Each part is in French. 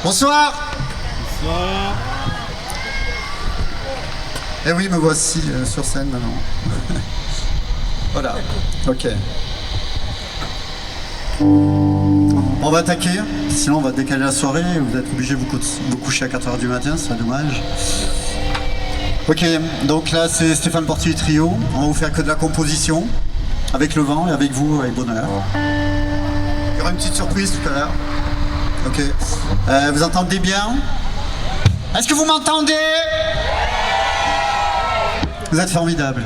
Bonsoir. Bonsoir. Eh oui, me voici sur scène maintenant. Voilà, ok. On va attaquer, sinon on va décaler la soirée et vous êtes obligés de vous coucher à 4h du matin, c'est dommage. Ok, donc là c'est Stéphane Portier Trio, on va vous faire que de la composition, avec le vent et avec vous, avec bonheur. Il y aura une petite surprise tout à l'heure. Ok, vous entendez bien? Est-ce que vous m'entendez? Vous êtes formidables.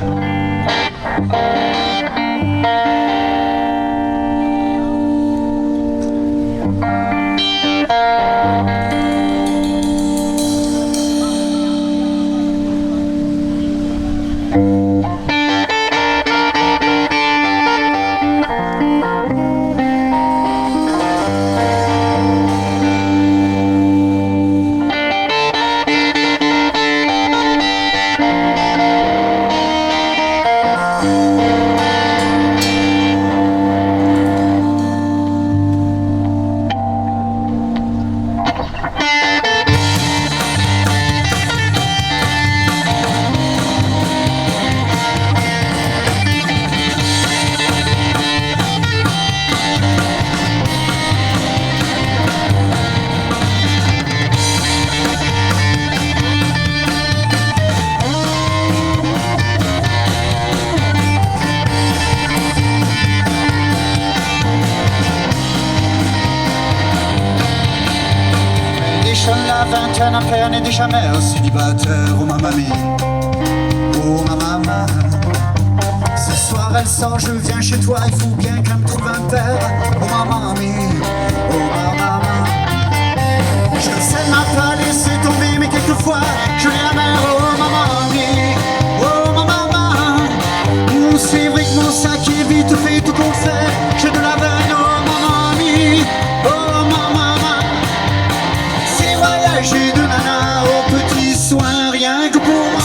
La vingtaine à peine et déjà mère célibataire. Oh ma mamie, oh ma maman. Ce soir elle sort, je viens chez toi, il faut bien qu'elle me trouve un père. Oh ma mamie, oh ma maman. Je sais m'a pas laissé tomber, mais quelquefois je l'ai la mère. Oh ma mamie, oh ma maman. C'est vrai que mon sac est vite fait, tout qu'on fait. J'ai de la veine, oh ma mamie, oh ma maman. J'ai de nana aux petits soins, rien que pour moi.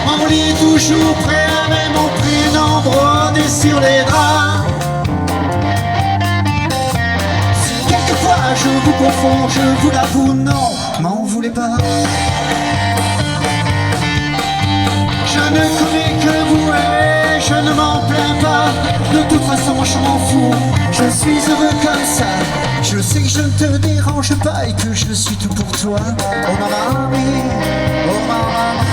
Mon lit toujours prêt avec mon prénom brodé sur les draps. Si quelquefois je vous confonds, je vous l'avoue, non, m'en voulez pas. Je ne connais que vous et je ne m'en plains pas. De toute façon je m'en fous, je suis heureux comme ça. Je sais que je ne te dérange pas et que je suis tout pour toi. Oh ma mamie, oh ma maman.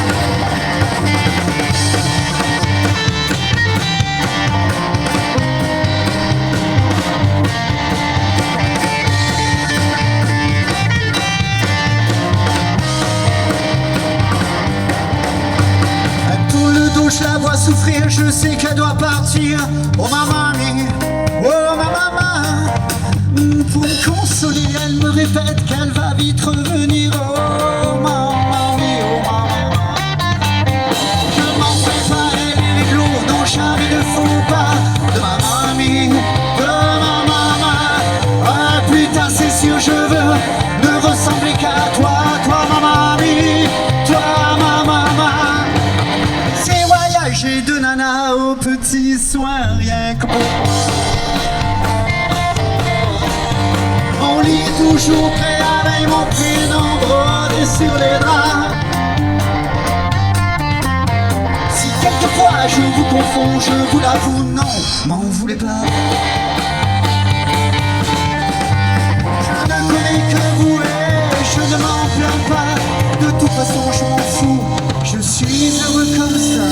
Tout le dos je la vois souffrir, je sais qu'elle doit partir. Oh ma mamie, oh ma maman. Pour me consoler, elle me répète qu'elle va vite revenir. Oh maman, oh maman. Je m'en fais pas, elle est lourde, non jamais ne faut pas. De ma mamie, de ma maman. Ah putain c'est sûr je veux ne ressembler qu'à toi. Toi ma mamie, toi ma maman. C'est voyager de nana aux petits soins, rien que pour mon lit toujours prêt avec mon prénom brodé sur les draps. Si quelquefois je vous confonds, je vous l'avoue, non, m'en voulez pas. Je ne connais que vous et je ne m'en plains pas. De toute façon je m'en fous, je suis heureux comme ça.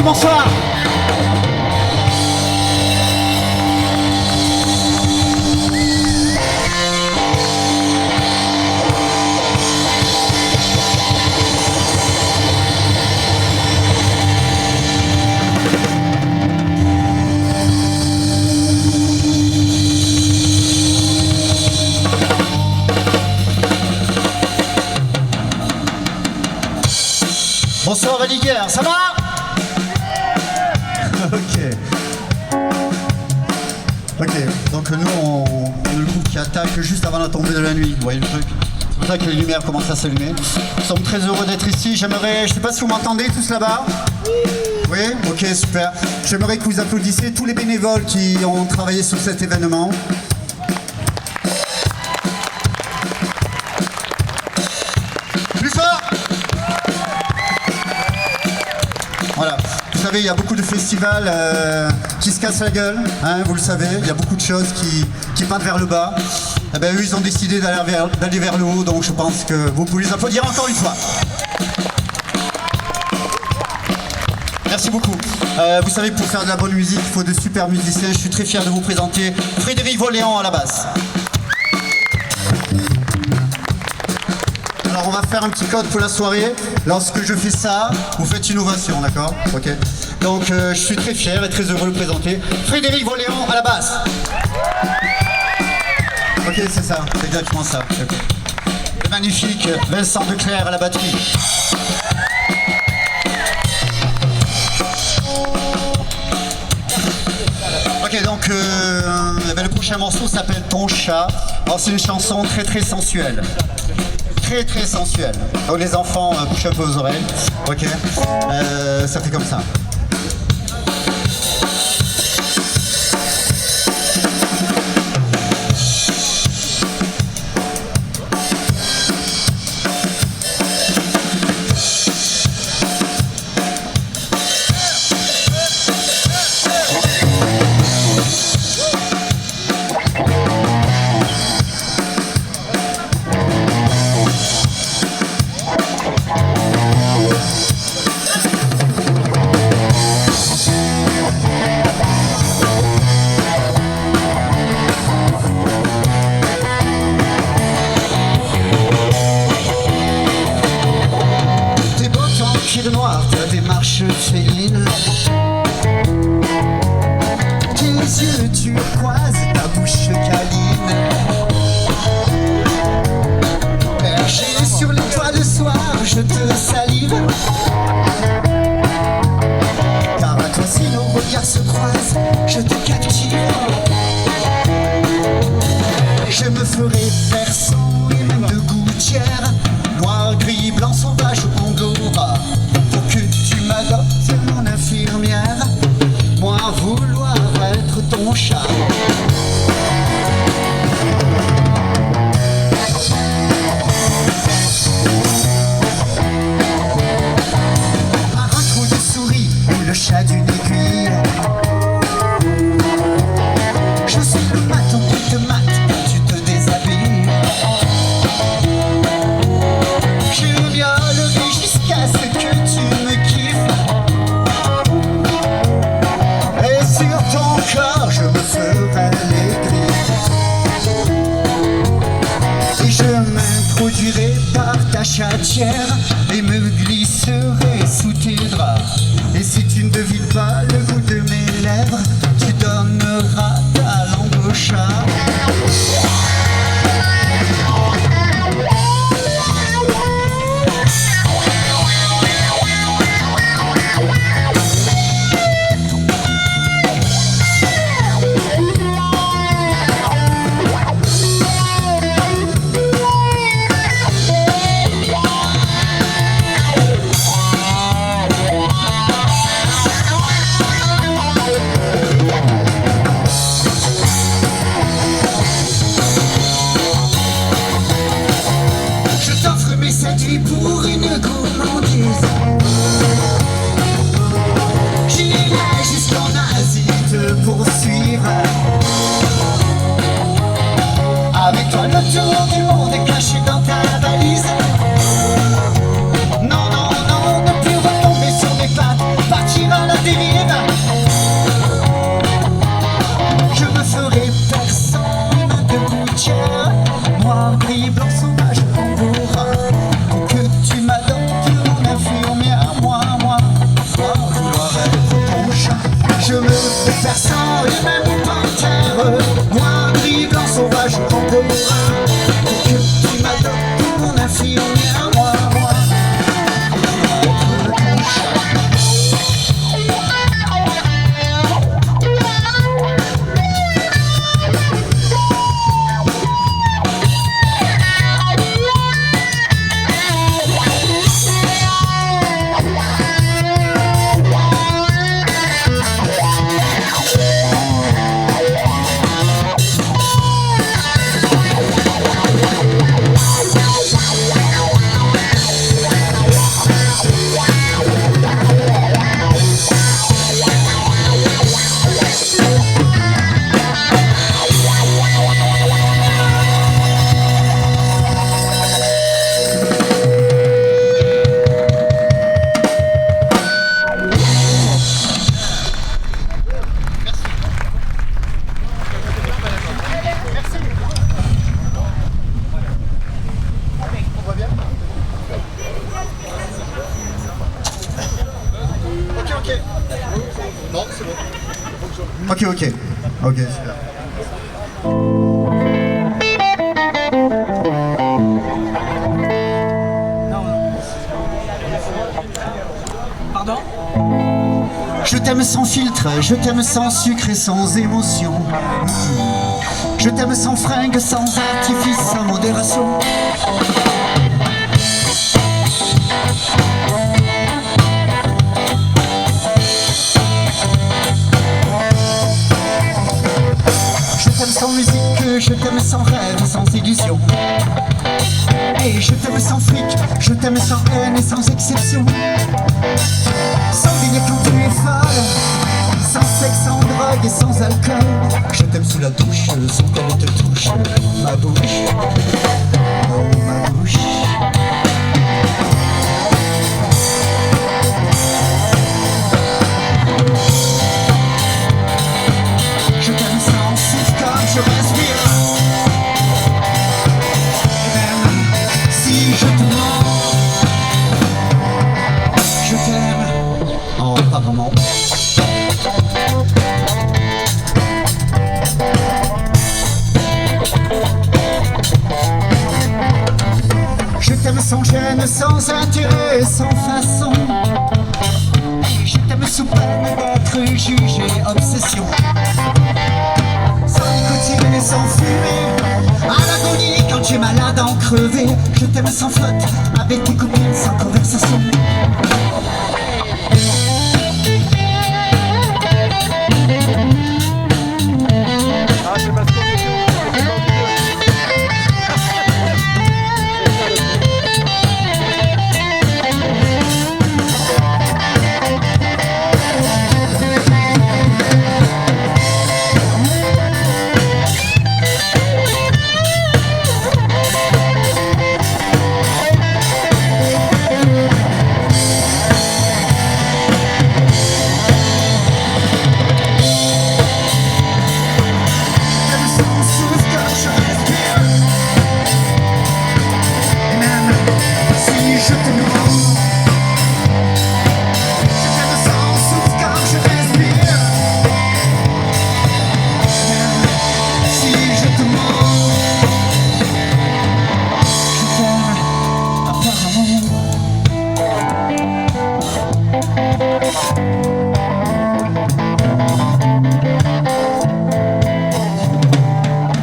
Merci, bonsoir. Bonsoir Valiguerre, ça va? Ok, donc nous on est le groupe qui attaque juste avant la tombée de la nuit, vous voyez le truc? C'est pour ça que les lumières commencent à s'allumer. Nous sommes très heureux d'être ici, j'aimerais, je sais pas si vous m'entendez tous là-bas? Oui? Ok, super. J'aimerais que vous applaudissiez tous les bénévoles qui ont travaillé sur cet événement. Plus fort! Voilà. Vous savez, il y a beaucoup de festivals qui se cassent la gueule, hein, vous le savez. Il y a beaucoup de choses qui partent vers le bas. Eh ben, eux, ils ont décidé d'aller vers le haut, donc je pense que vous pouvez les applaudir encore une fois. Merci beaucoup. Vous savez, pour faire de la bonne musique, il faut de super musiciens. Je suis très fier de vous présenter Frédéric Voléan à la basse. Alors on va faire un petit code pour la soirée. Lorsque je fais ça, vous faites une ovation, d'accord? Ok. Donc je suis très fier et très heureux de le présenter. Frédéric Voléan à la basse. Ok, c'est ça, c'est exactement ça. Okay. Le magnifique Vincent Declerc à la batterie. Ok, donc le prochain morceau s'appelle Ton chat. Alors c'est une chanson très très sensuelle. Très sensuelle. Donc les enfants, bouchez un peu vos oreilles. Ok. Ça fait comme ça. Noir, ta démarche féline, tes yeux turquoise, ta bouche câline, perché sur les toits de soir, je te salive, car à toi si nos regards se croisent, je te captive, je me ferai persan et même de gouttière, noir, gris, blanc, sauvage ou angora. Que tu m'adoptes, mon infirmière, moi vouloir être ton chat. Par un trou de souris ou le chat d'une aiguille, je suis le maton qui te mate, tu te déshabilles. Je violerai jusqu'à ce que tu me kiffes. Et sur ton corps je me ferai les griffes. Et je m'introduirai par ta chatière et me glisserai sous tes draps. Et si tu ne devines pas le goût de mes lèvres, tu donneras ta langue au chat. fille, on est à moi, moi. Je veux être ton chat. Non, c'est bon. Ok, ok. Ok, super. Pardon? Je t'aime sans filtre, je t'aime sans sucre et sans émotion. Je t'aime sans fringue, sans artifice, sans modération. Je t'aime sans musique, je t'aime sans rêve, sans illusion. Et je t'aime sans fric, je t'aime sans haine et sans exception. Sans dîner quand tu es folle, sans sexe, sans drogue et sans alcool. Je t'aime sous la douche, sans qu'elle te touche. Ma bouche, oh ma bouche. Je t'aime sans souffle comme je respire. Et même si je te mens, je t'aime. Oh, pas vraiment. Je t'aime sans gêne, sans intérêt, sans façon. Je t'aime sous peine d'être jugé, obsession. Sans nicotine et sans fumée, à l'agonie quand tu es malade en crevé. Je t'aime sans flotte, avec tes copines, sans conversation.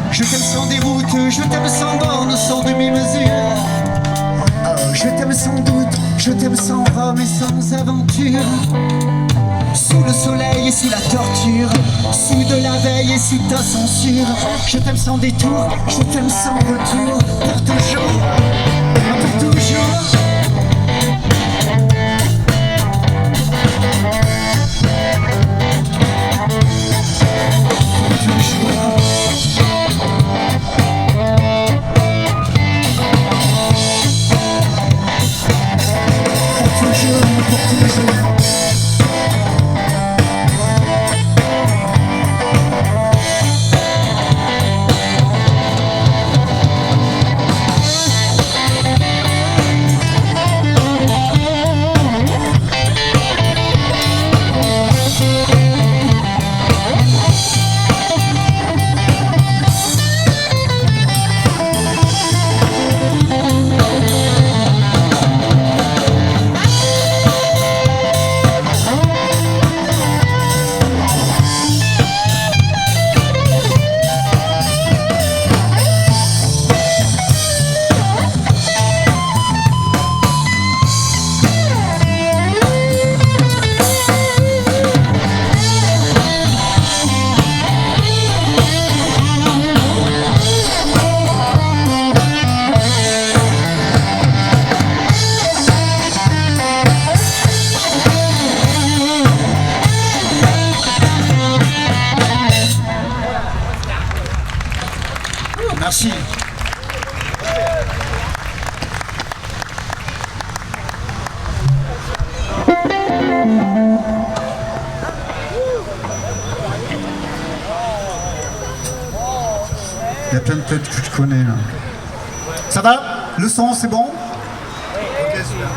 Je t'aime sans déroute, je t'aime sans borne, sans demi-mesure. Oh, je t'aime sans doute, je t'aime sans rhum et sans aventure. Sous le soleil et sous la torture, sous de la veille et sous ta censure. Je t'aime sans détour, je t'aime sans retour. Pour toujours, pour toujours. y a plein de têtes que je connais là. Ça va? Le son, c'est bon? Ok, super.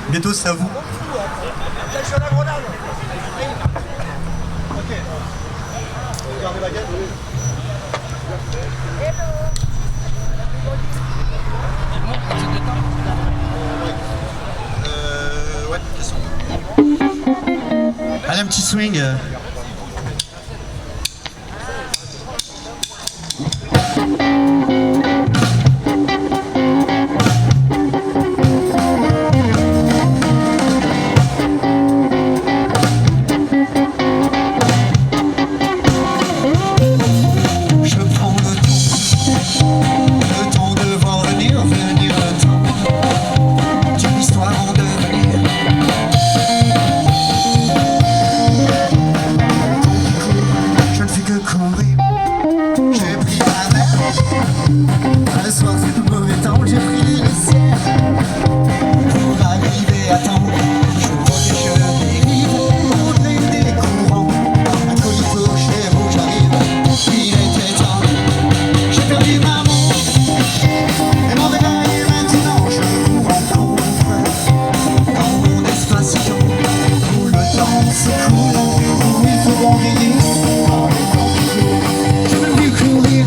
Bientôt, c'est à vous. Sur la grenade. Ok. Regardez la gueule. Ouais, question. Allez, un petit swing. Je prends le temps de voir venir le temps d'une histoire en devenir. Je ne fais que courir. J'ai pris la mer. Un soir c'est le mauvais temps. J'ai pris le ciel pour arriver à temps. Je protège les rives au gré des courants. Un colis chez vous j'arrive. Il était temps. J'ai perdu maman et mon réveil maintenant. Je vous rencontre dans mon espace-temps où le temps s'écoule, où il faut briller. Je veux plus courir.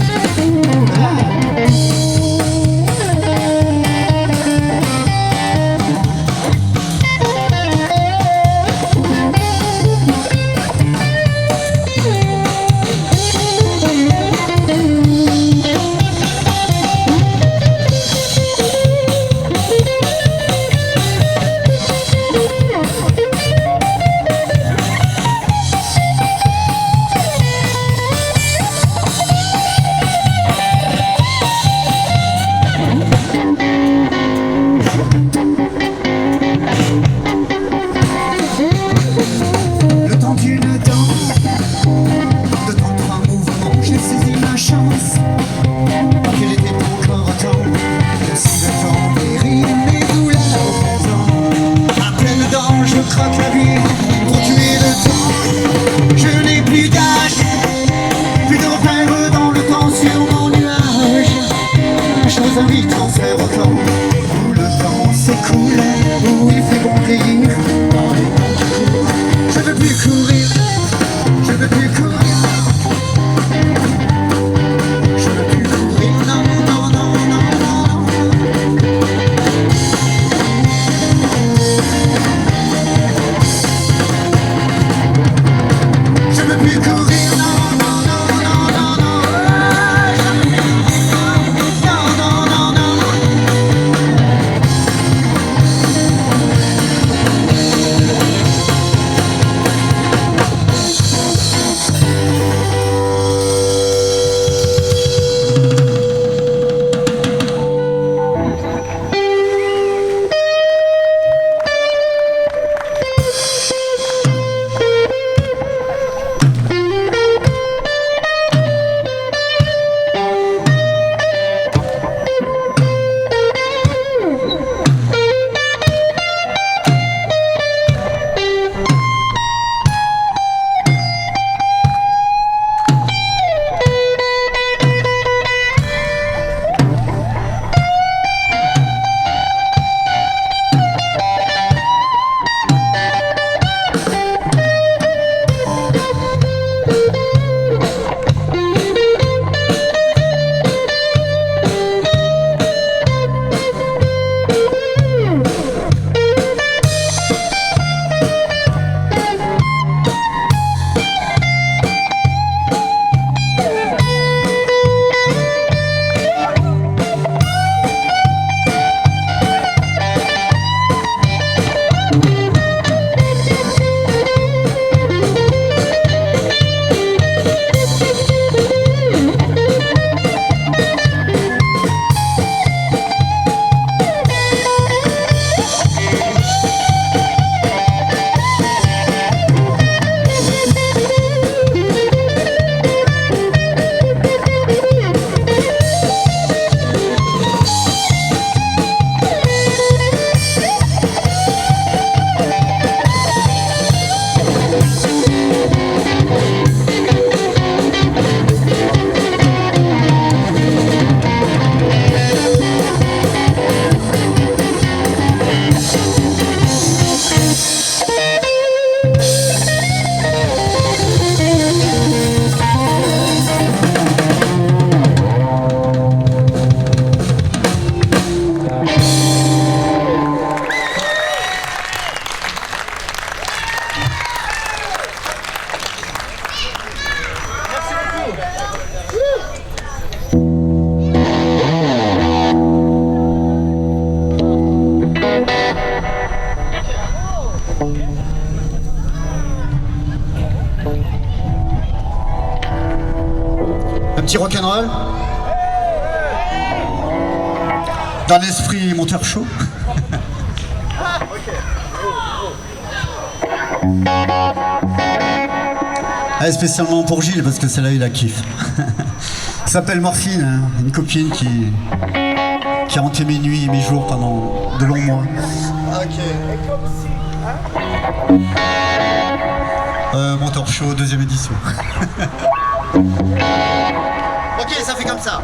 Le temps d'une danse, le temps de trois mouvements, j'ai saisi ma chance. Quel était encore temps, aussi le temps des rires, mes douleurs au présent. À pleines dents, je croque la vie pour tuer le temps. Je n'ai plus d'âge, plus de repères dans le temps sur mon nuage. Je vous invite à faire au temps où le temps s'écoule, où il fait bon rire. Je veux plus courir, je veux plus courir. Je veux plus courir, non, non, non, non, non. Je veux plus courir, non, non, non, non, non, non. Non, non, non, non, non. petit rock'n'roll. Dans l'esprit monteur chaud. Allez, spécialement pour Gilles, parce que celle-là, il la kiffe. Elle s'appelle Morphine, hein, une copine qui a hanté mes nuits et mes jours pendant de longs mois. Ok. Monteur chaud, 2e édition. Ok, ça fait comme ça.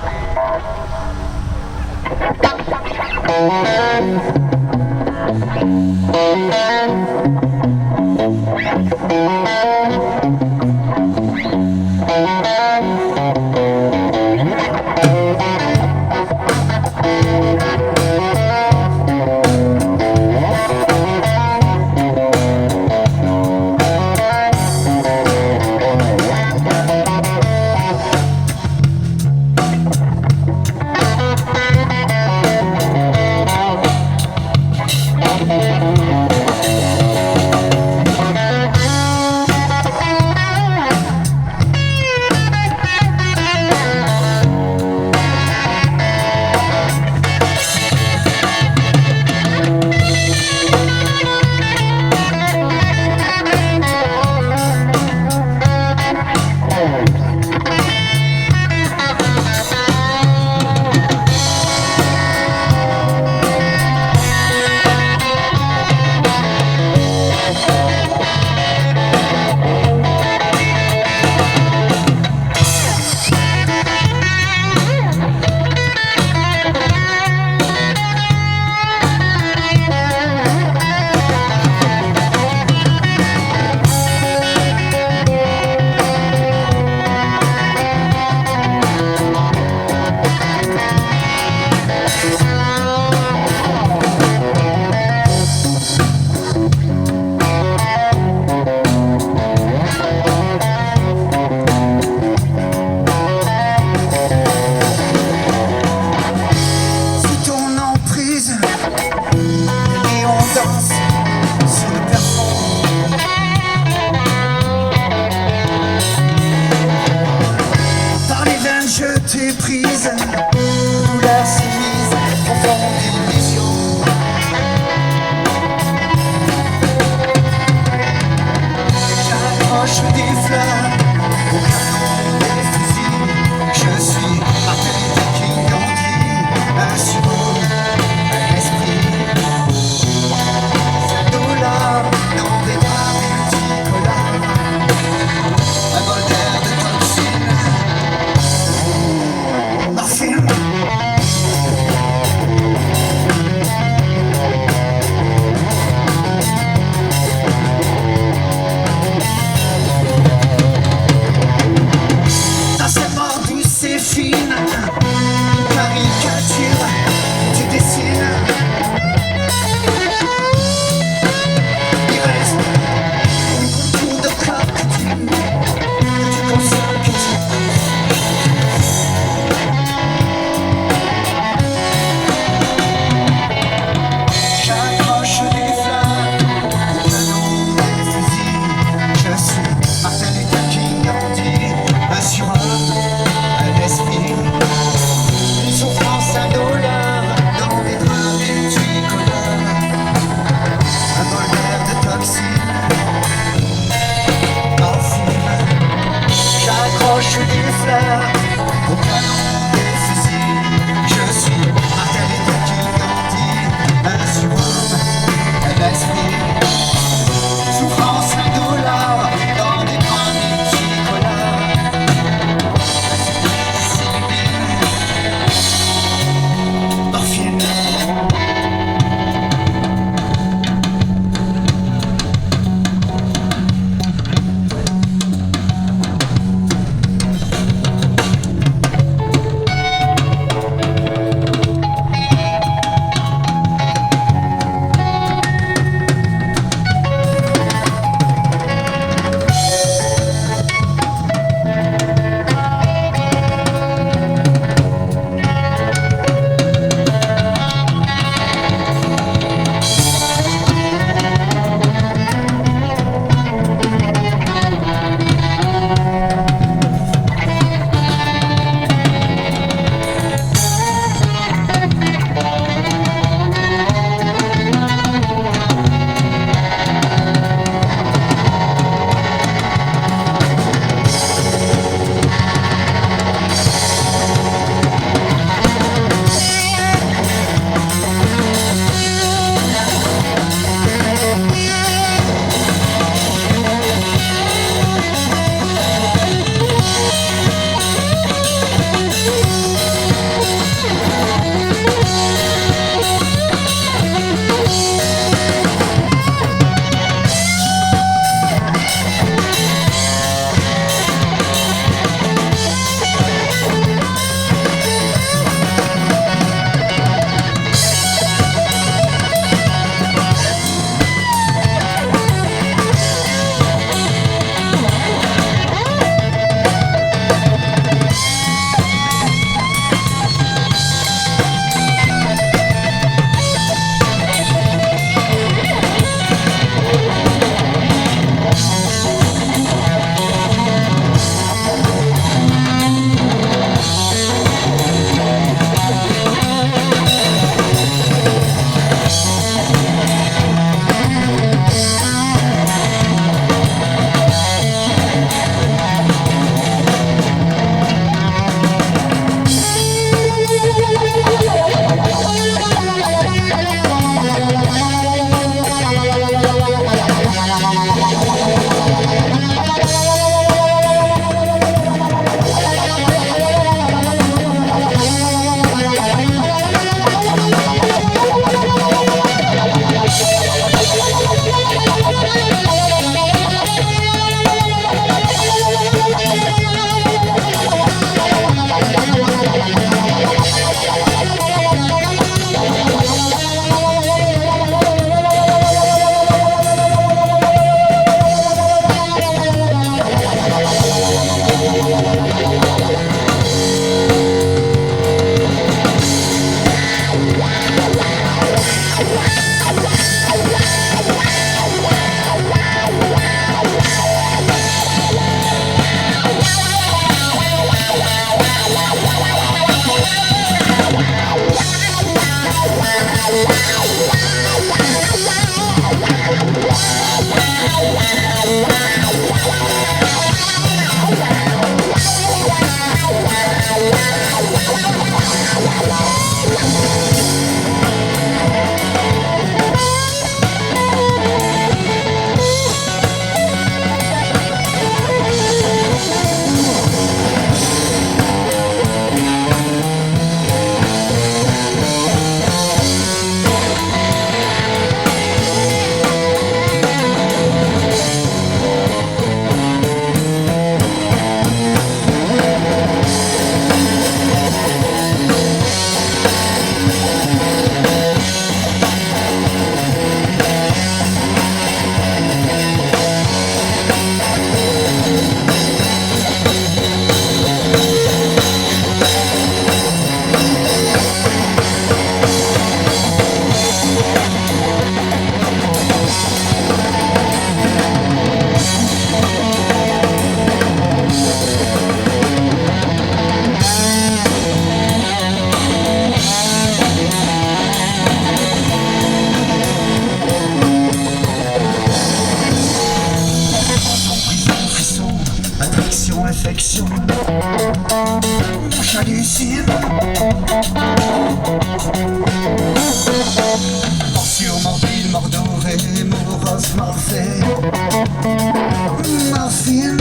j'hallucine. Morsure mobile, mordoré, morose, morphée, morphine.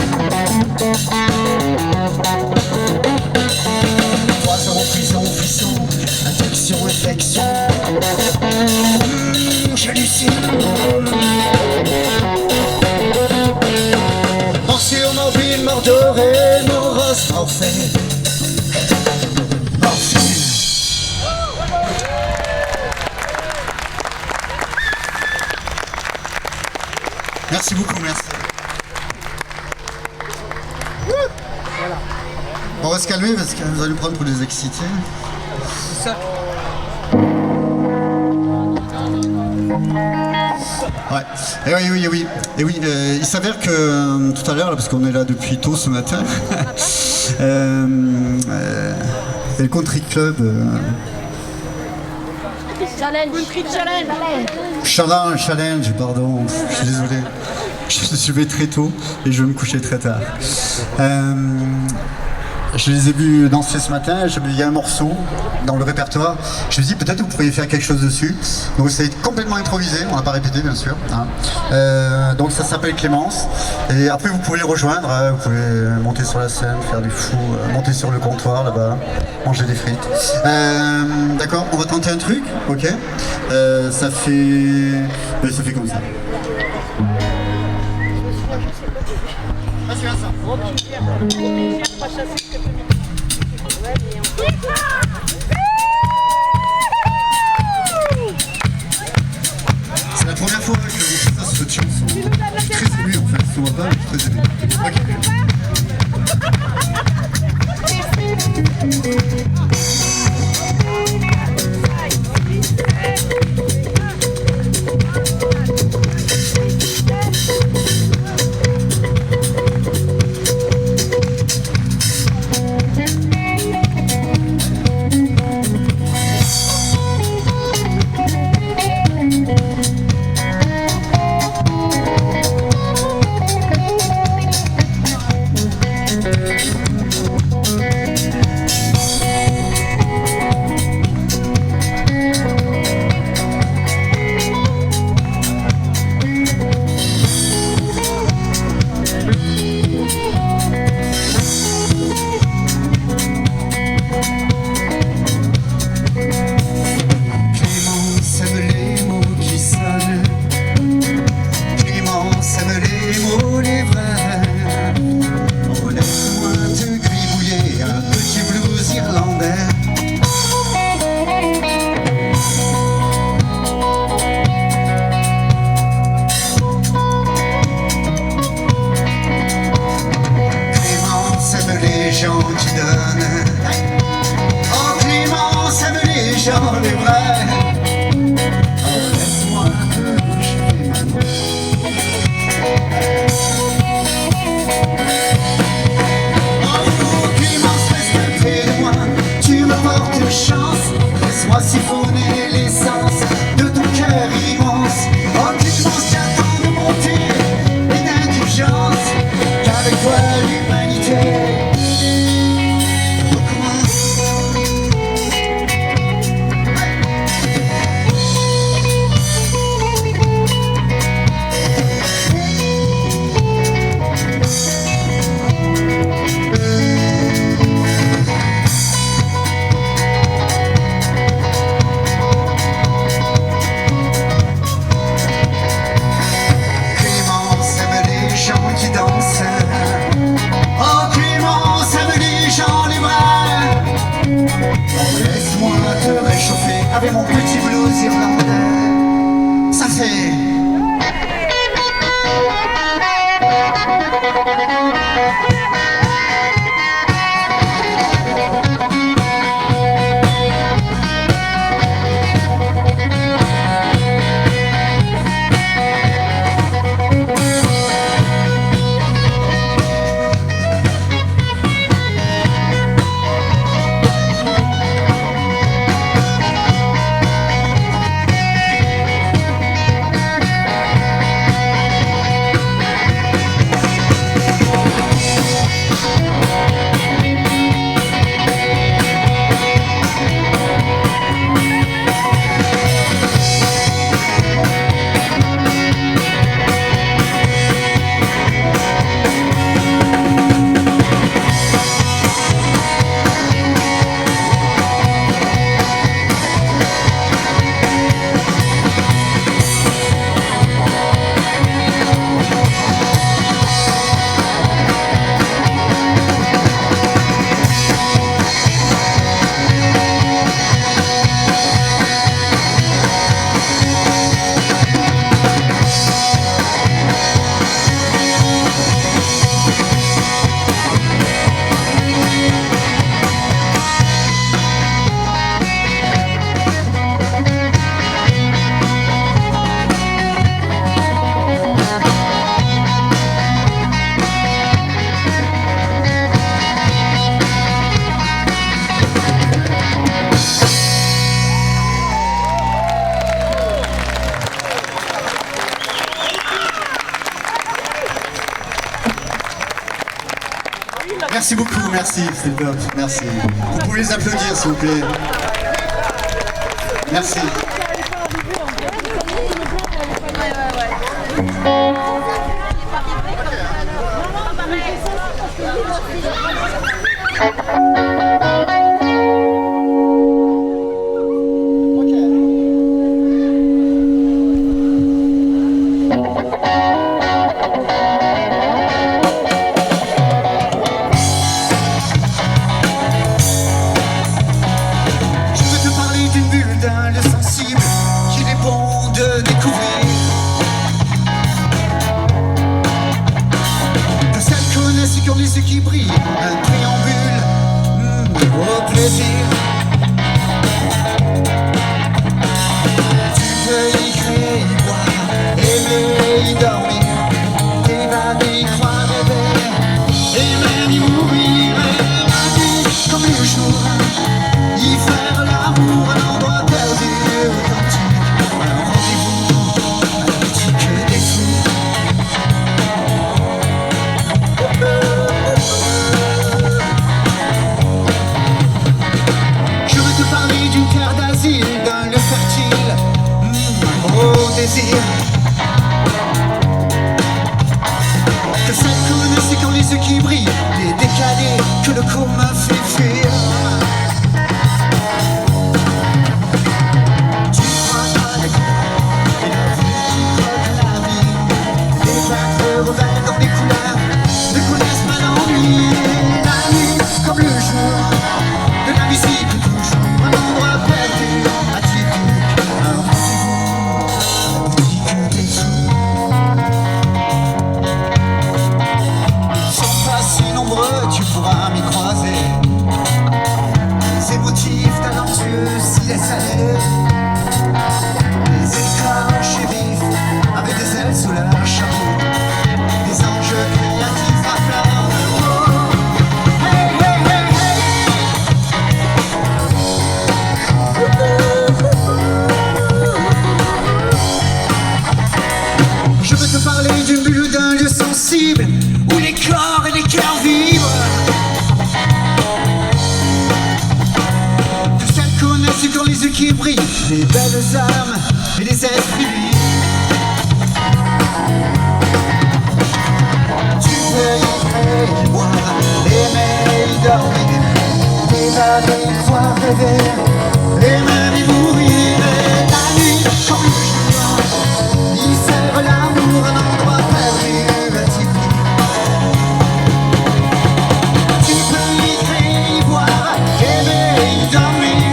3 ans en prison, frisson, injection, infection. J'hallucine. Morsure mobile, mordoré, morose, morphée, morphine. Merci beaucoup, merci. On va se calmer parce que vous allez nous prendre pour des excités. C'est ça. Ouais. Et oui. Et oui, il s'avère que tout à l'heure, parce qu'on est là depuis tôt ce matin, et le country club. Challenge, pardon, je suis désolé. Je me suis levé très tôt et je vais me coucher très tard. Je les ai vus danser ce matin, il y a un morceau dans le répertoire. Je me suis dit peut-être vous pourriez faire quelque chose dessus. Donc c'est complètement improvisé, on n'a pas répété bien sûr. Hein. Donc ça s'appelle Clémence. Et après vous pouvez les rejoindre, hein. Vous pouvez monter sur la scène, faire du fou, monter sur le comptoir là-bas, manger des frites. D'accord, on va tenter un truc, ok. Ça fait comme ça. C'est la première fois que je fais ça sur cette chanson. Je suis très ému en fait, on voit pas, mais je suis très ému. Avec mon petit blues irlandais, ça fait. Merci beaucoup, merci, c'est top, merci. Vous pouvez les applaudir s'il vous plaît. Merci. Ceux qui brillent, un préambule au plaisir. Tu peux y créer, y boire, aimer, y dormir, t'évader, y croire, rêver, et même y mourir. Et la vie comme le jour, y faire l'amour, un endroit perdu, authentique, un rendez-vous à la boutique des fous. D'un lieu fertile, au désir. Que celle qu'on c'est quand les yeux qui brillent, les décalés, que le commun fait fuir. Tu crois les et la vie, tu crois la vie. Les vagues rebelles dans les couleurs ne connaissent pas l'ennui. La nuit comme le jour, de la musique toujours, un endroit perdu, atypique, un rendez-vous, la boutique des fous. Ils sont pas si nombreux, tu pourras m'y croiser. Ces motifs talentueux s'y laissent aller. Les éclairages et vifs, avec des ailes sous leur chapeau. Des anges créatifs à fleur de peau. Hey, hey, hey, hey. Je veux te parler d'une bulle, d'un lieu sensible où les corps et les cœurs vivent. De celles connaissent quand les yeux qui brillent, les belles âmes et les esprits libres. Tu peux y créer, y boire, aimer, y dormir, t'évader, y croire, rêver, et même y mourir. Et la nuit comme le jour, y serre l'amour, un endroit perdu, atypique. Tu peux y créer, y boire, aimer, y dormir,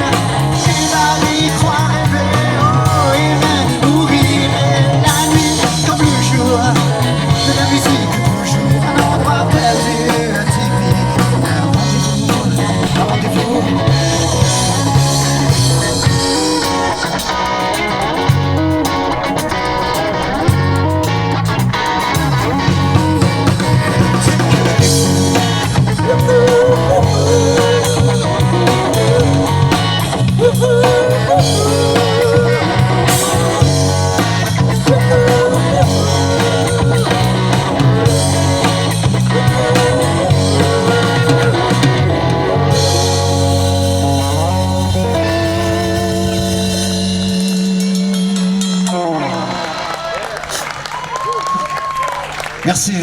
t'évader, y croire, rêver, oh, et même y mourir. Et la nuit comme le jour, de la musique toujours, un endroit perdu, atypique, un rendez-vous. Merci.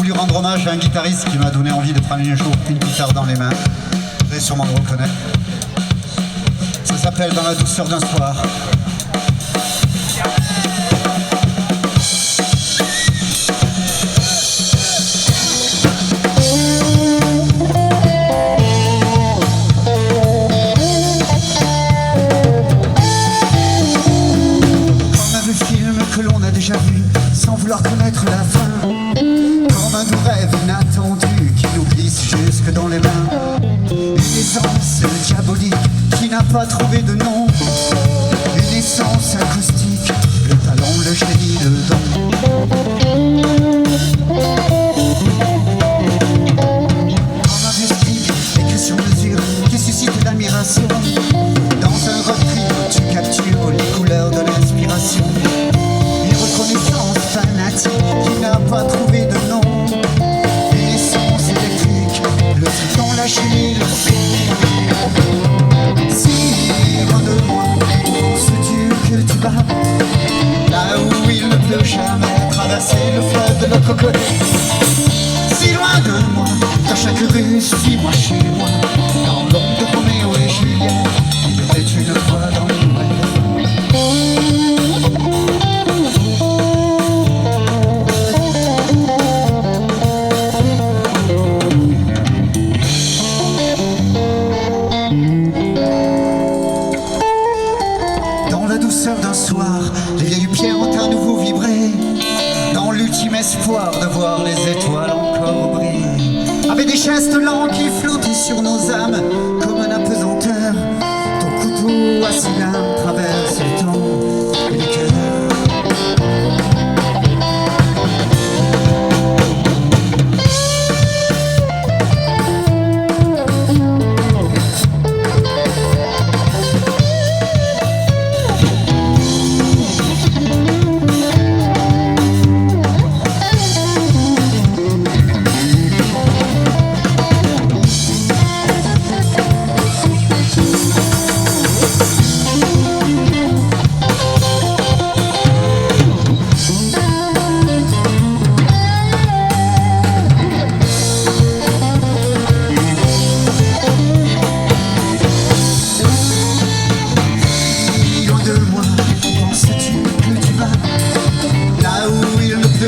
voulu rendre hommage à un guitariste qui m'a donné envie de prendre un jour une guitare dans les mains. Vous allez sûrement le reconnaître. Ça s'appelle Dans la douceur d'un soir. Que l'on a déjà vu sans vouloir connaître la fin, comme un doux rêve inattendu qui nous glisse jusque dans les mains. Une essence diabolique qui n'a pas trouvé de nom, une essence acoustique, le talent, le génie, le don. Comme un vieux style écrit sur mesure qui suscite l'admiration. Dans un road trip tu captures les couleurs de l'inspiration. Reconnaissance fanatique qui n'a pas trouvé de nom. Une essence électrique, le temps lâché, le si loin de moi, ce Dieu que tu bats, là où il ne peut jamais traverser le fleuve de notre côté. Si loin de moi, dans chaque rue, suis-moi chez moi, dans l'ombre de Roméo et Juliette, il était une fois dans le web. D'un soir, les vieilles pierres ont à nouveau vibré, dans l'ultime espoir de voir les étoiles encore briller. Avec des gestes lents qui flottaient sur nos âmes comme un apesanteur, ton couteau à six lames traverse le temps et le cœur.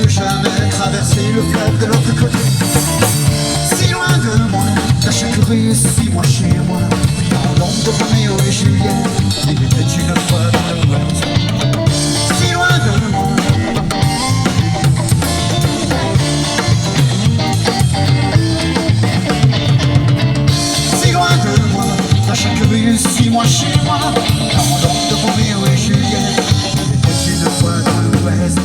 Jamais traverser le fleuve de l'autre côté. Si loin de moi, dans chaque rue, suis-moi chez moi, dans l'ombre de Roméo et Juliette, il était une fois dans le ouest. Si loin de moi, si loin de moi, dans chaque rue, suis-moi chez moi, dans l'ombre de Roméo et Juliette, il était une fois dans l'ouest.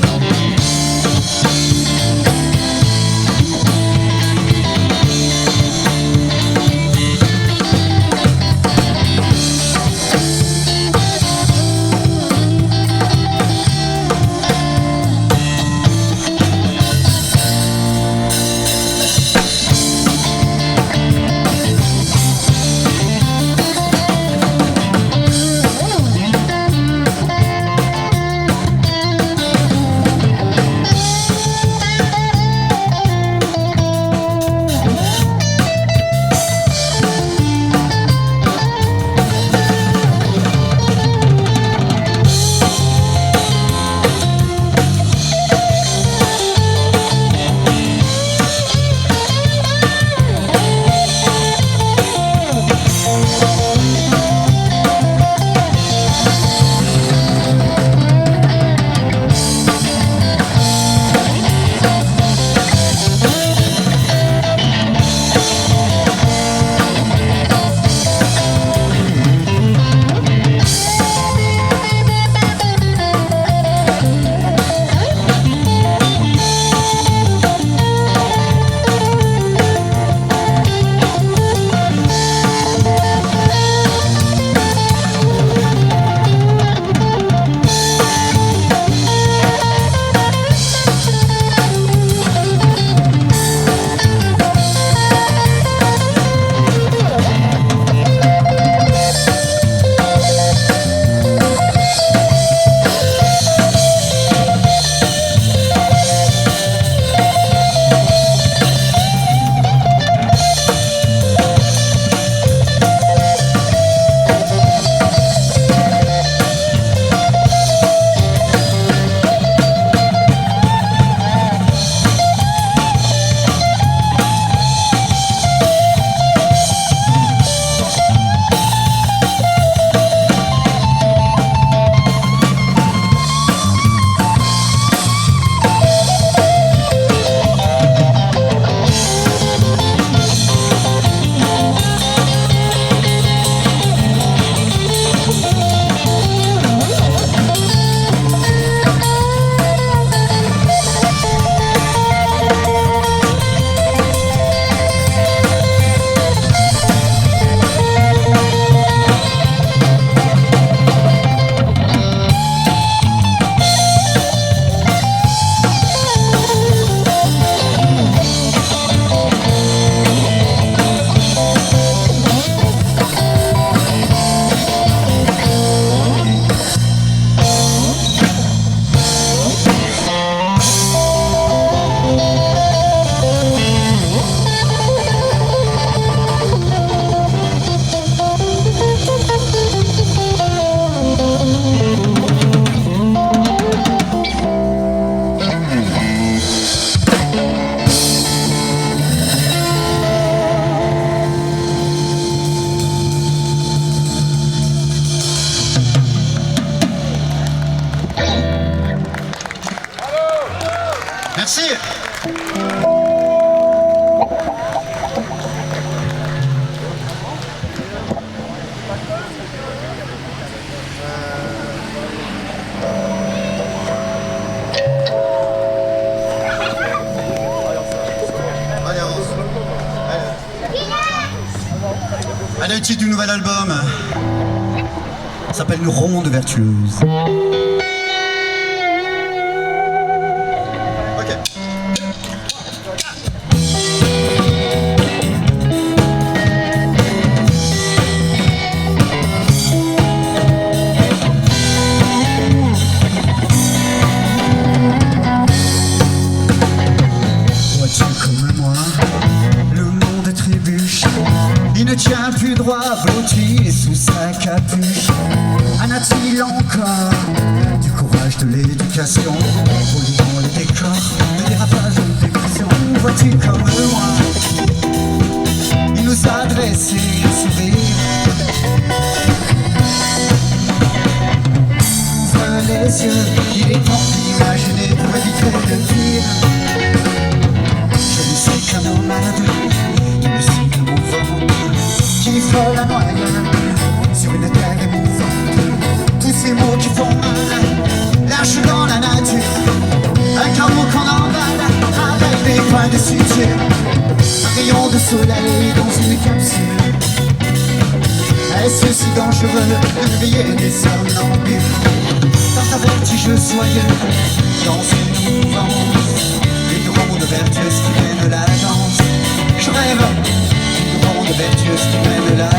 Merci. Allez, avance. Allez, le titre du nouvel album s'appelle Une ronde vertueuse. Ok. Vois-tu comme moi, le monde trébuche. Il ne tient plus droit, blotti sous sa capuche. En a-t-il encore du courage, de l'éducation, polluant le décor, de dérapage, de dépression? Vois-tu comme moi, il nous a dressé un sourire. Ouvre les yeux, il est temps d'imaginer pour éviter le pire. Je ne sais qu'un nomade, il me cible mon ventre, qui frôle la noyade sur une terre émouvante. Tous ces mots qui font mal, lâchent dans la nature, un carreau qu'on emballe avec des points de suture. Un rayon de soleil dans une capsule. Est-ce si dangereux de veiller des somnambules dans un vertige soyeux, dans une mouvance, une ronde vertueuse qui mène la danse? Je rêve d'une ronde vertueuse qui mène la danse.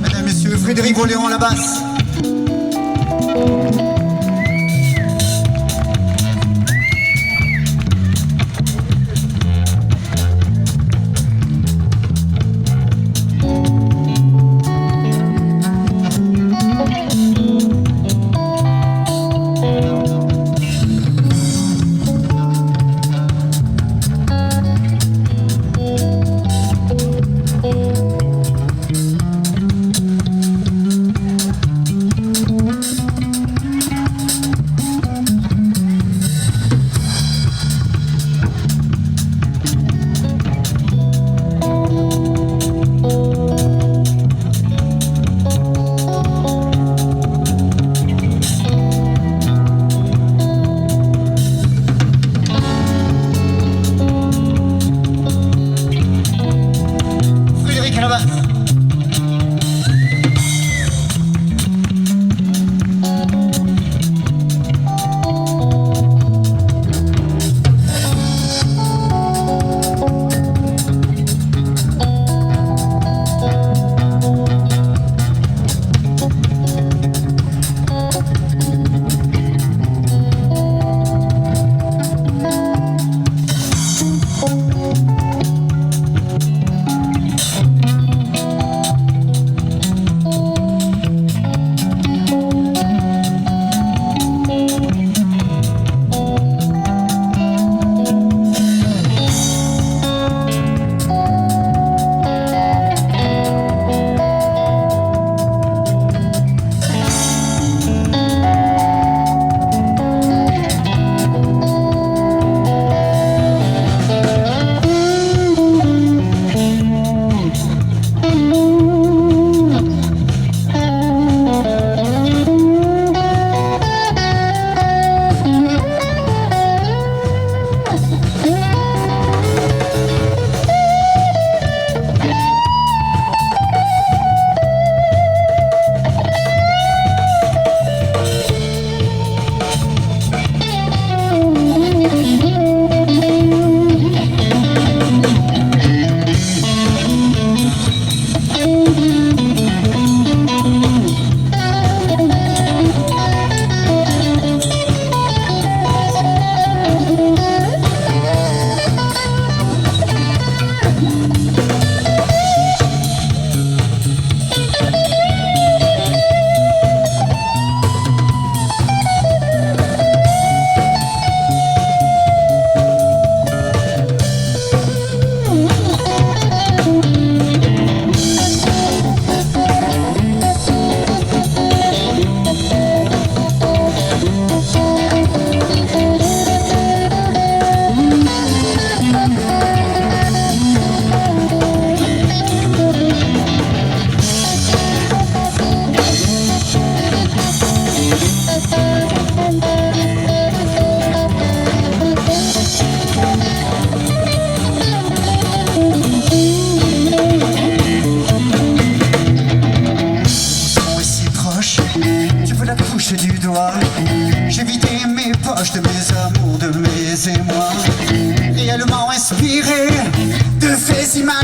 Mesdames, Messieurs, Frédéric Voléon à la basse.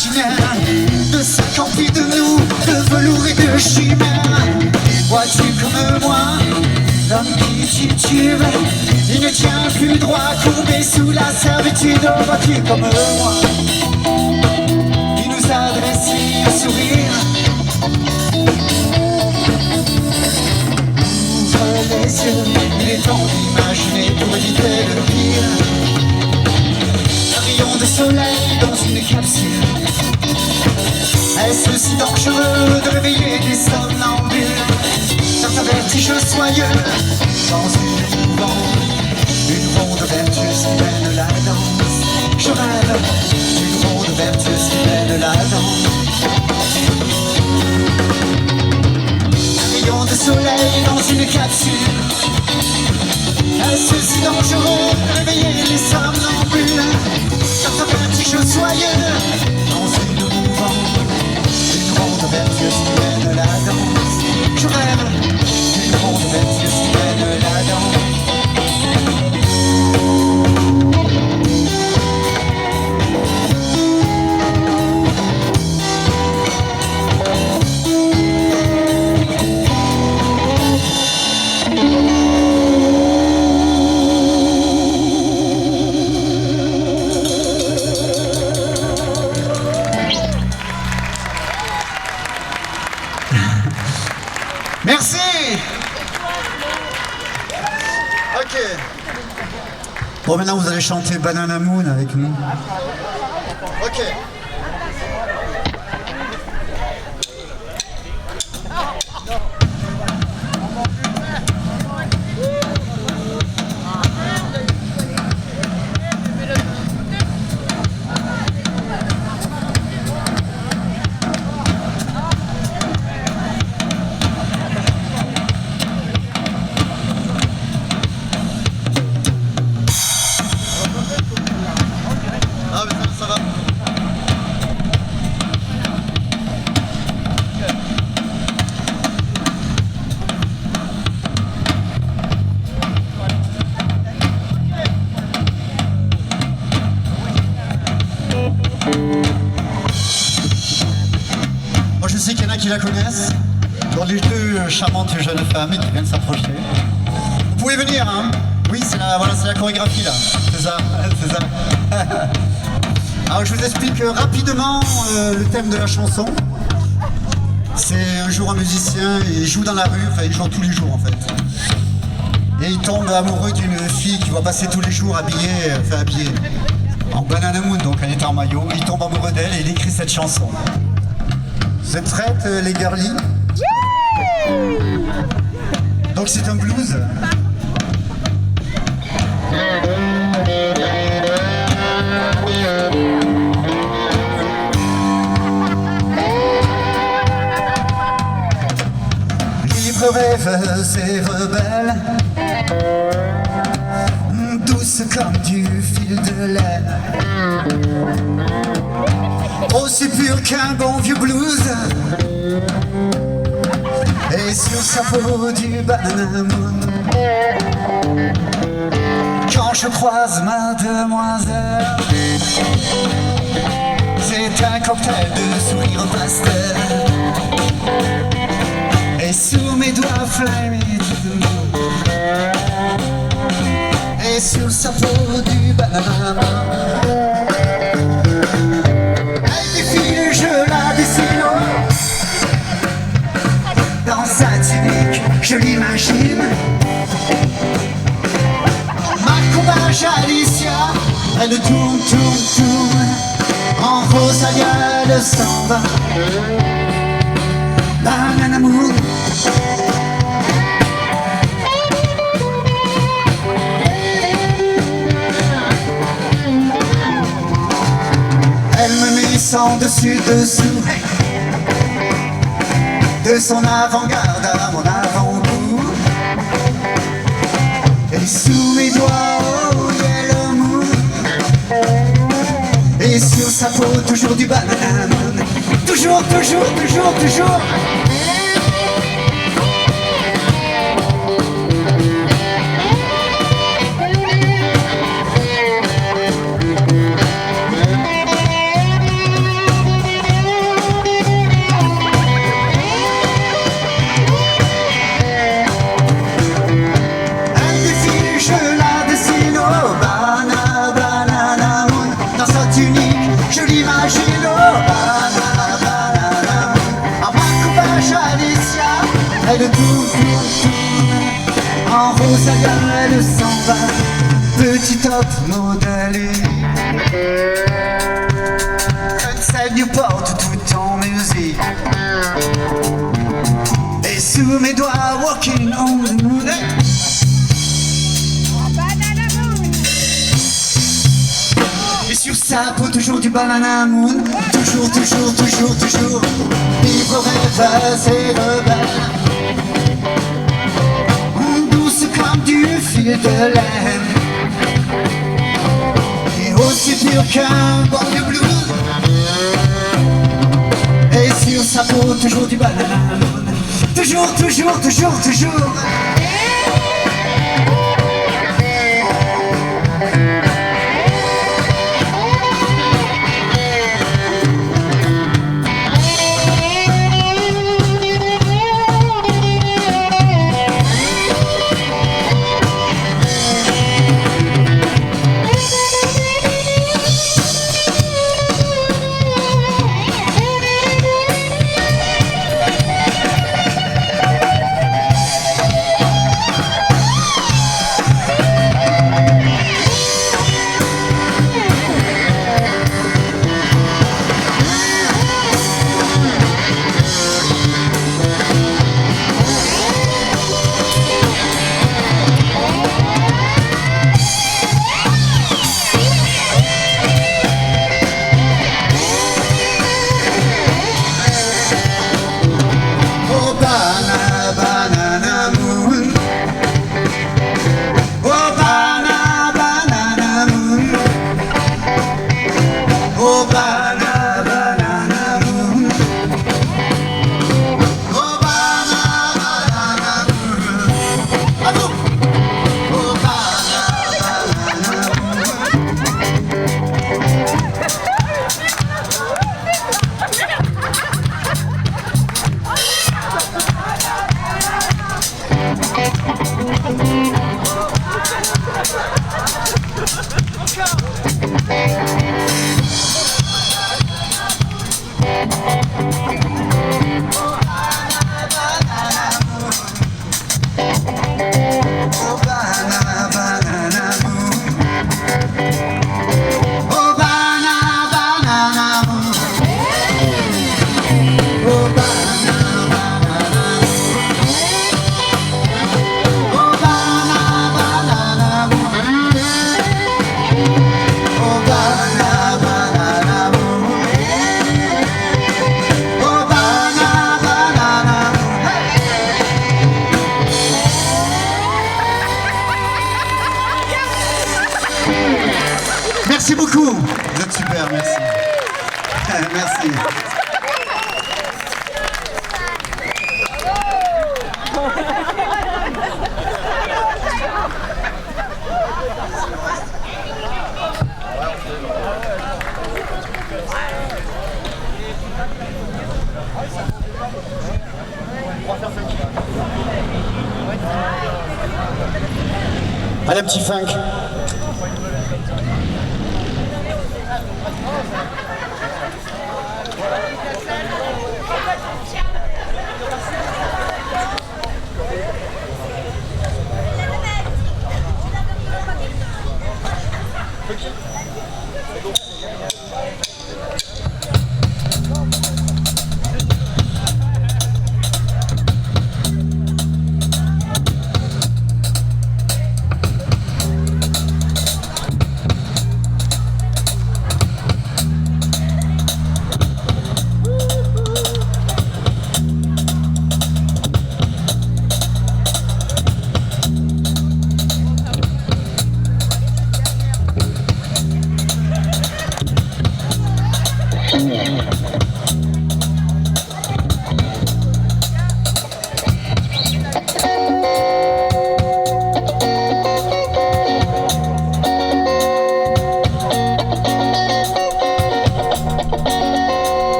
imaginaire de 50 pieds de nous, de velours et de chimère. Vois-tu comme moi, l'homme qui tue, il ne tient plus droit, courbé sous la servitude. Vois-tu comme moi, qui nous a dressé un sourire. Ouvre les yeux, il est temps d'imaginer pour éviter le pire. Un rayon de soleil dans une capsule. Est-ce si dangereux de réveiller des somnambules? Certains vertiges soyeux dans une ronde vertueuse qui mène la danse. Je rêve d'une ronde vertueuse qui mène la danse. Un rayon de soleil dans une capsule. Est-ce si dangereux de réveiller les somnambules? Certains vertiges soyeux dans une ronde vertueuse qui mène la danse. Je rêve d'une ronde vertueuse qui mène la danse. Merci. Ok. Bon, maintenant vous allez chanter Banana Moon avec nous. Ok. Ah mais ça va. Moi je sais qu'il y en a qui la connaissent, dans les deux charmantes jeunes femmes qui viennent s'approcher. Vous pouvez venir, hein? Oui, c'est la chorégraphie là, c'est ça, c'est ça. Alors je vous explique rapidement le thème de la chanson. C'est un jour un musicien, il joue dans la rue, enfin il joue tous les jours en fait. Et il tombe amoureux d'une fille qu'il voit passer tous les jours habillée en Banana Moon, donc elle est en maillot. Il tombe amoureux d'elle et il écrit cette chanson. Vous êtes prêtes les girlies? Donc c'est un blues. Libre, rêveuse et rebelle, douce comme du fil de laine, aussi pur qu'un bon vieux blues. Et sur sa peau du Banana Moon, quand je croise ma demoiselle, c'est un cocktail de sourire pastel. Et sous mes doigts fly me to the moon. Et sur sa peau du Banana Moon, elle défile, je la dessine. Dans sa tunique, je l'imagine. Ma combage Alicia, elle tourne, tourne, tourne. En Rosalia, elle s'en va. Banana Moon. Elle me met sans dessus dessous, de son avant-garde à mon avant-goût. Et sous mes doigts, oh yellow moon. Et sur sa peau, toujours du Banana Moon. Toujours, toujours, toujours, toujours. de tourne, en rosalia elle s'en va, petit top modèle. Celle Newport tout en musique. Et sous mes doigts, walking on the moon. Et sur sa peau, toujours du banana moon. Toujours, toujours, toujours, toujours. Libre, rêveuse et rebelle. Douce comme du fil de laine. Et aussi pur qu'un bord de blues. Et sur sa peau, toujours du banana moon. Toujours, toujours, toujours, toujours. Merci beaucoup. Vous êtes super, merci. Merci. Allez, petit funk.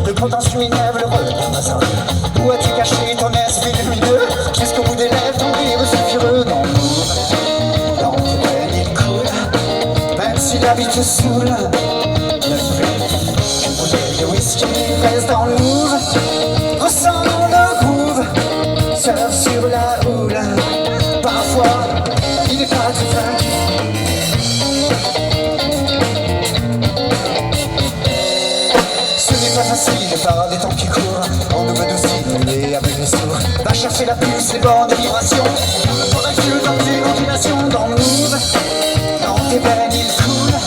Le content suit le relais. Amazon. Où as-tu caché ton esprit lumineux? Jusqu'au bout des lèvres, ton rire sulfureux. Dans Louvre, dans tes veines il coule, même si la vie te saoule. Le fruit, une bouteille de whisky reste dans le Louvre. Ressens le groove, surfe sur la houle. Parfois, il n'est pas très funky. Ce n'est pas facile par des temps qui courent. On nous veut aussi avec les sourds. Va chercher la puce, les bornes de vibration. Pour la queue dans tes ventilations. Dans le Louvre, dans tes veines il coule,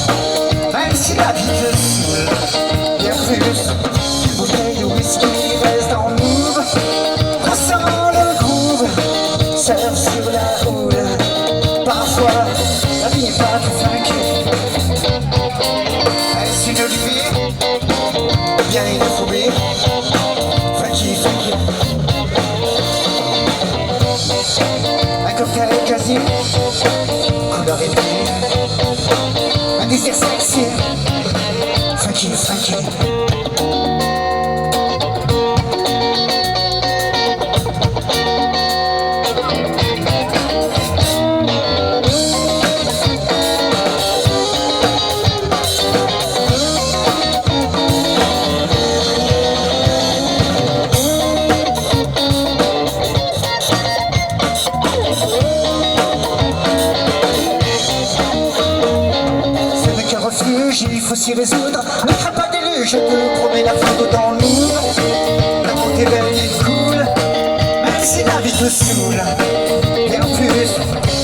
même si la vie te saoule. Bien plus, une bouteille de whisky reste dans le Louvre. Ressens le groove, surfe sur la houle. Parfois, la vie n'est pas très funky. Est-ce une olivier? Bien une phobie. Funky, funky. Un cocktail quasi, couleur épée. Un désir sexy. Funky, funky. Il faut s'y résoudre, ne crains pas déluge, je te promets la foudre dans le Louvre. Dans tes veines il coule, même si la vie te saoule. Et en plus,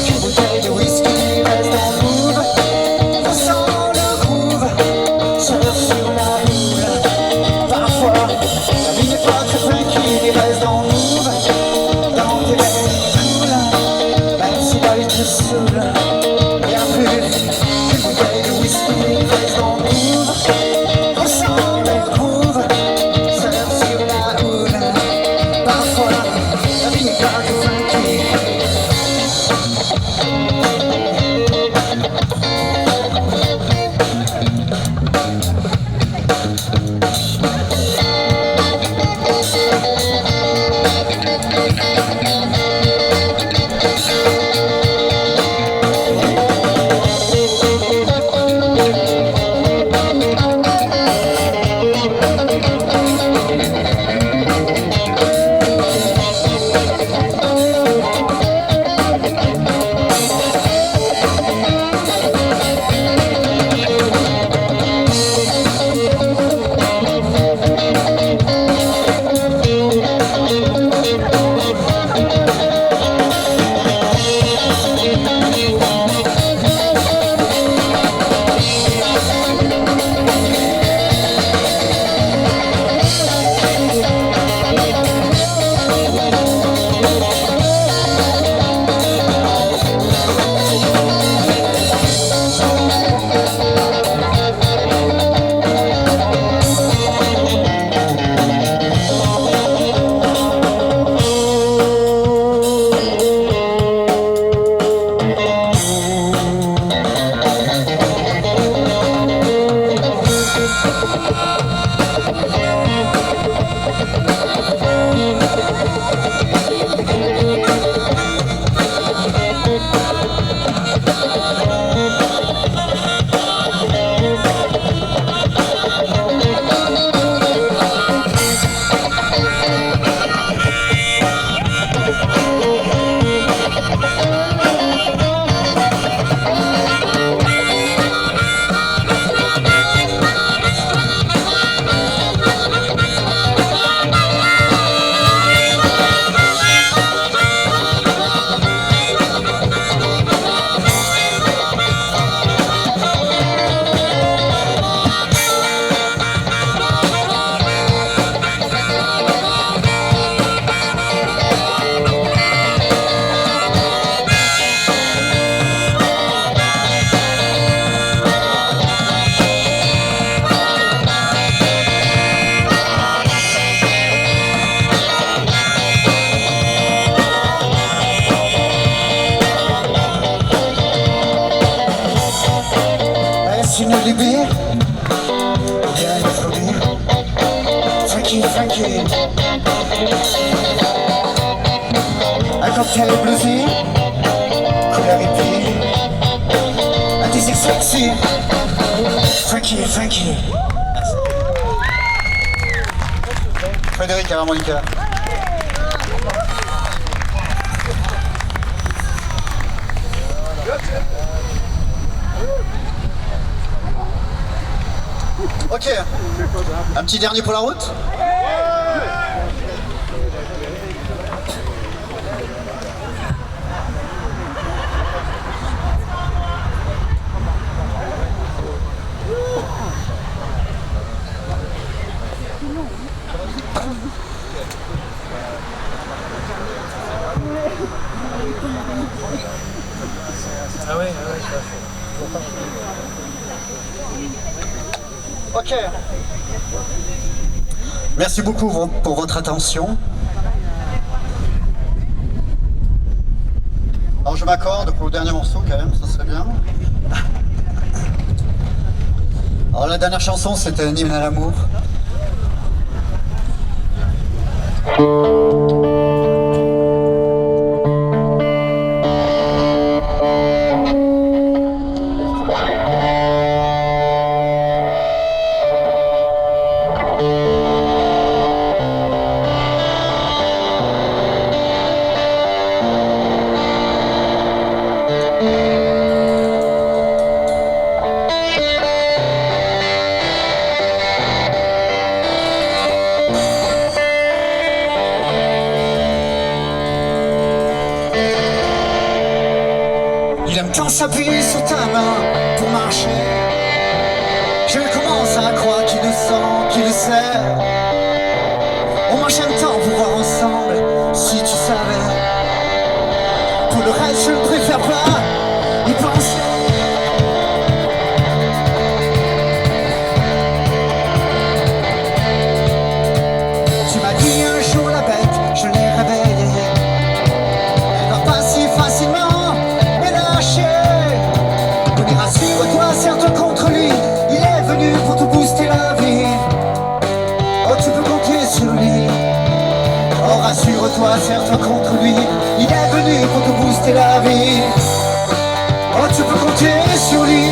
une bouteille de whisky reste dans le Louvre. Ressens le groove, surfe sur la houle. Parfois, la vie n'est pas très funky, il reste dans le Louvre. Dans tes veines il coule, même si la vie te saoule. Et en plus, une bouteille de whisky reste dans le Louvre. Ressens le groove, surfe sur la houle. Parfois, la vie n'est pas que funky. Un cocktail bluesy, couleur hippie, un désir sexy, funky, funky. Merci. Frédéric à l'harmonica. Ok, un petit dernier pour la route. Ok. Merci beaucoup pour votre attention. Alors je m'accorde pour le dernier morceau quand même, ça serait bien. Alors la dernière chanson c'était un hymne à l'amour. Il aime tant s'appuyer sur ta main pour marcher. Je commence à croire qu'il le sent, qu'il le sait. On marche un temps pour voir ensemble, si tu savais. Pour le reste, je ne préfère pas y penser. Tu m'as dit un jour la bête, je l'ai réveillée. Elle va pas si facilement me lâcher. Mais rassure-toi, serre-toi contre lui. Il est venu pour te booster la vie. Oh, tu peux compter sur lui. Oh, rassure-toi, serre-toi contre lui. Il est venu pour te booster la vie. Oh, tu peux compter sur lui.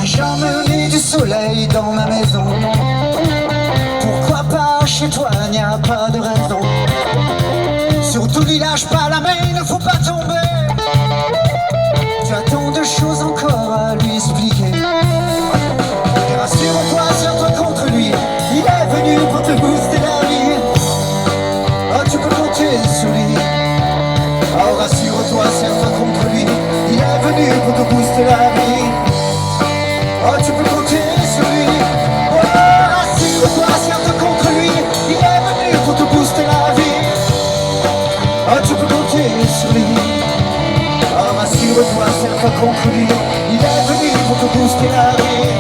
J'emmène du soleil dans ma maison. Pourquoi pas chez toi, il n'y a pas de raison. Surtout n'y lâche pas la main, il ne faut pas tomber. Tu as tant de choses encore à lui expliquer. Et rassure-toi, serre-toi contre lui. Il est venu pour te booster la vie. Oh, tu peux compter sur lui. Oh, rassure-toi, serre-toi contre lui. Il est venu pour te booster la vie. Oh, tu peux compter sur lui. Oh, rassure-toi, serre-toi contre lui. Il est venu pour te booster la vie. Oh, tu peux compter sur lui. Oh, rassure-toi, serre-toi contre lui. Il est venu pour te booster la vie.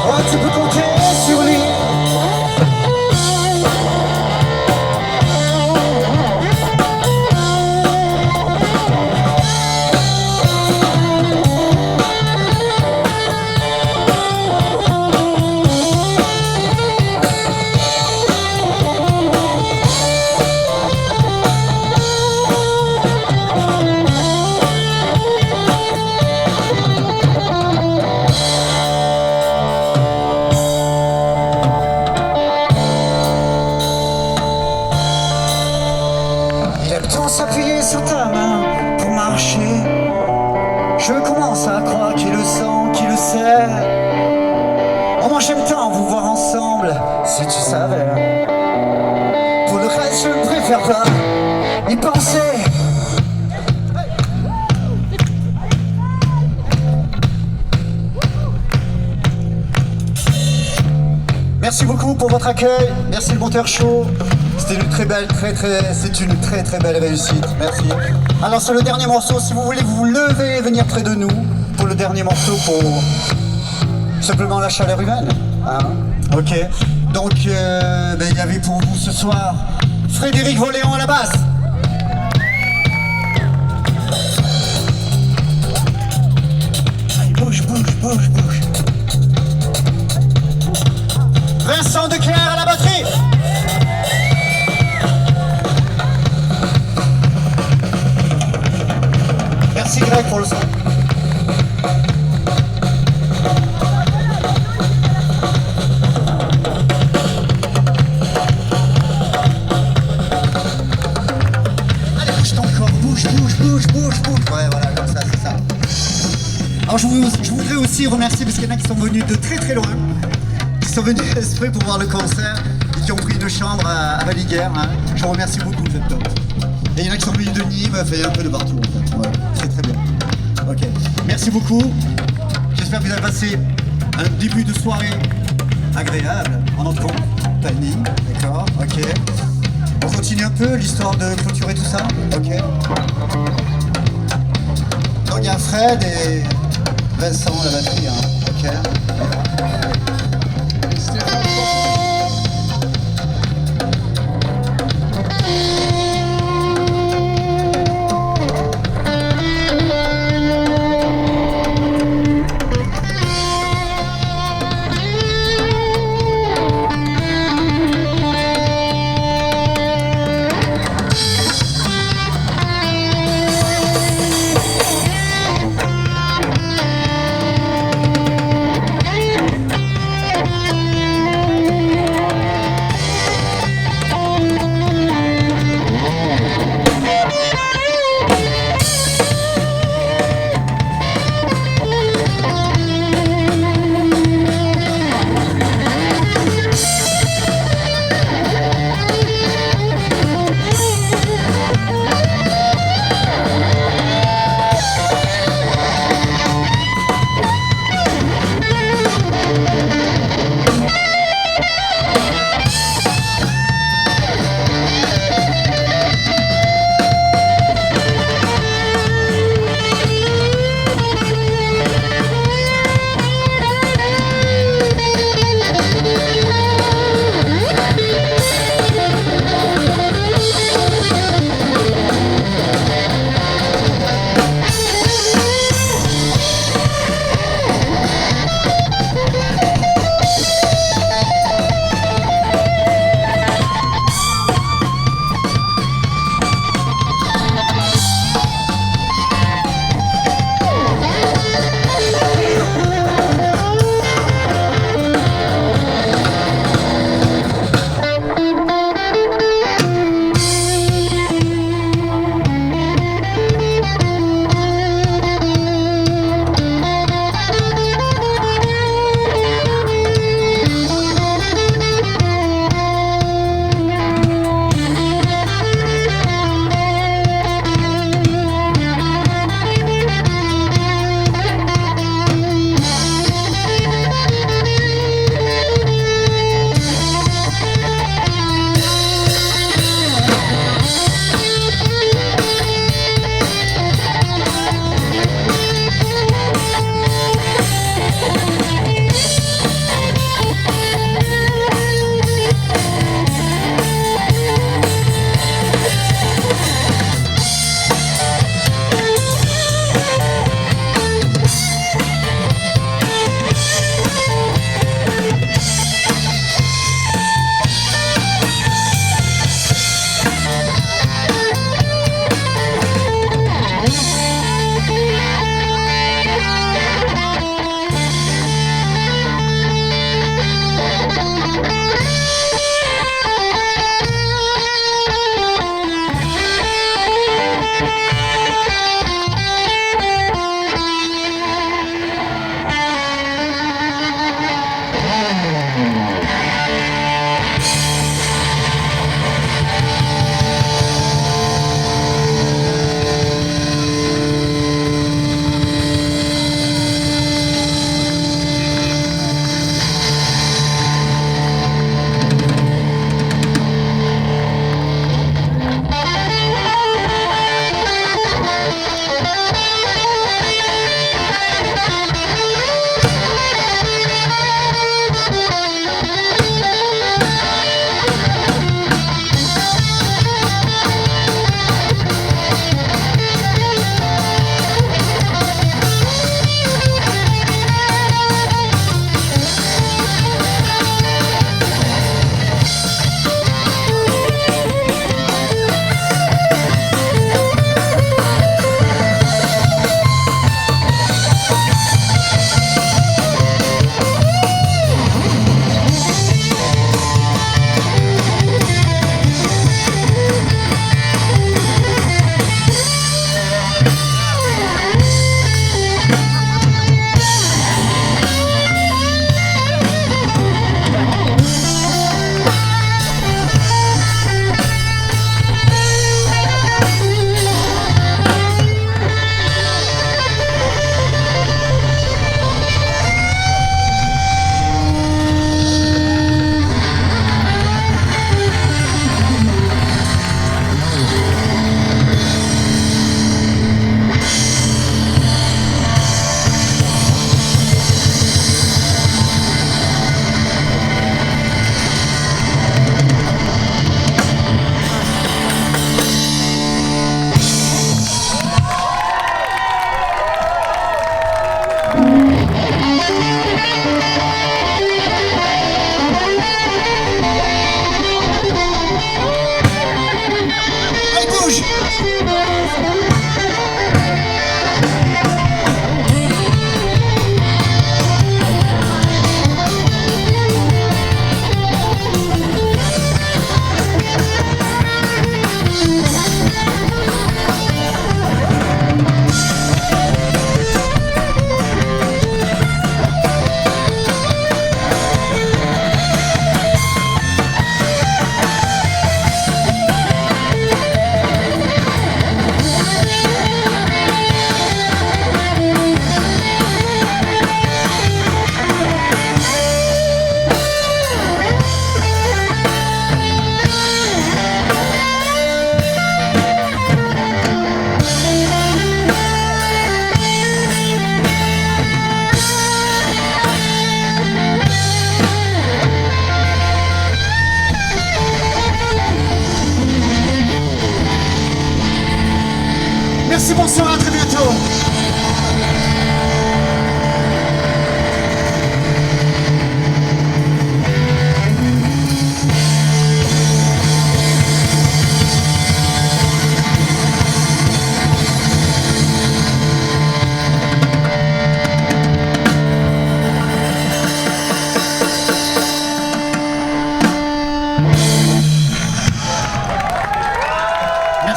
Oh, tu peux compter sur lui. Il aime tant s'appuyer sur ta main pour marcher. Je commence à croire qu'il le sent, qu'il le sait. Oh, moi j'aime tant vous voir ensemble, si tu savais. Pour le reste, je ne préfère pas y penser. Merci beaucoup pour votre accueil. Merci le monteur show. C'était une c'est une très belle réussite. Merci. Alors sur le dernier morceau, si vous voulez vous lever et venir près de nous pour le dernier morceau pour simplement la chaleur humaine. Hein? Ok. Donc il y avait pour vous ce soir Frédéric Voléon à la basse. Allez, bouge. Vincent Declercq à la batterie. Merci Greg pour le son. Allez, bouge ton corps, bouge. Ouais, voilà, comme ça, c'est ça. Alors je voudrais aussi remercier, parce qu'il y en a qui sont venus de très loin, qui sont venus exprès pour voir le concert et qui ont pris une chambre à Valiguerre. Hein. Je vous remercie beaucoup, vous êtes top. Et il y en a qui sont venus de Nîmes, fait un peu de partout en fait. Ouais, c'est très bien. Ok, merci beaucoup. J'espère que vous avez passé un début de soirée agréable en notre compagnie. D'accord, ok. On continue un peu l'histoire de clôturer tout ça. Ok. Donc il y a Fred et Vincent à la batterie. Hein. Ok.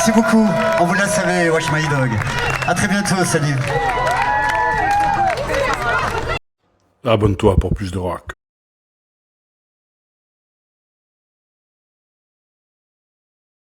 Merci beaucoup. On vous laisse avec Watch My Dog. À très bientôt, salut. Abonne-toi pour plus de rock.